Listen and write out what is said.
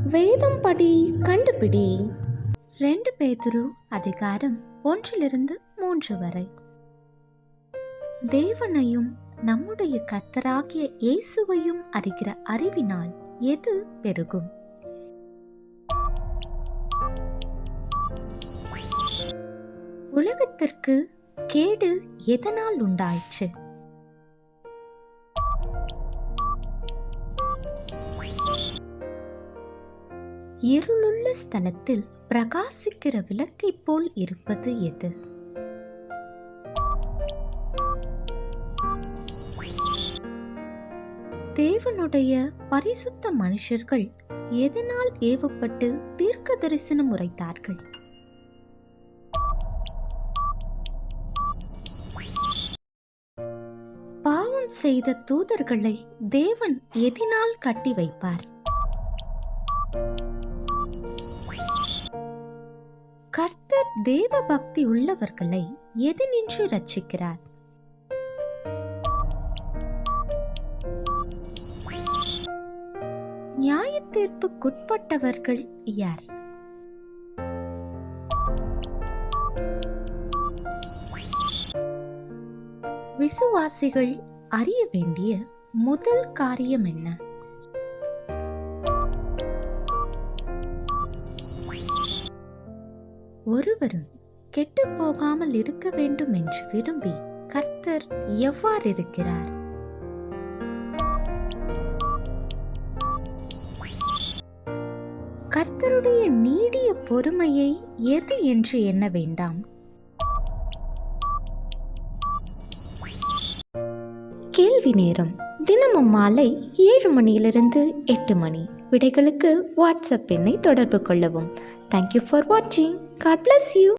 வேதம் படி கண்டுபிடி. 2 பேதுரு அதிகாரம் 1-3 வரை. தேவனையும் நம்முடைய கர்த்தராகிய இயேசுவையும் அறிகிற அறிவினால் எது பெருகும்? உலகத்திற்கு கேடு எதனால் உண்டாயிற்று? இருளுள்ள ஸ்தலத்தில் பிரகாசிக்கிற விளக்கை போல் இருப்பது எது? தேவனுடைய பரிசுத்த மனுஷர்கள் எதனால் ஏவப்பட்டு தீர்க்க தரிசனம் உரைத்தார்கள்? பாவம் செய்த தூதர்களை தேவன் எதினால் கட்டி வைப்பார்? கர்த்தர் தேவ பக்தி உள்ளவர்களை எதினின்று ரட்சிக்கிறார்? நியாய தீர்ப்புக்குட்பட்டவர்கள் யார்? விசுவாசிகள் அறிய வேண்டிய முதல் காரியம் என்ன? ஒருவரும் கெட்டு போகாமல் இருக்க வேண்டும் என்று விரும்பி கர்த்தர் எவ்வாறு இருக்கிறார்? கர்த்தருடைய நீடிய பொறுமையை எது என்று எண்ண வேண்டாம். கேள்வி நேரம் தினமும் மாலை 7 மணியிலிருந்து 8 மணி. விடைகளுக்கு வாட்ஸ்அப் எண்ணை தொடர்பு கொள்ளவும். தேங்க்யூ ஃபார் வாட்சிங். God bless you.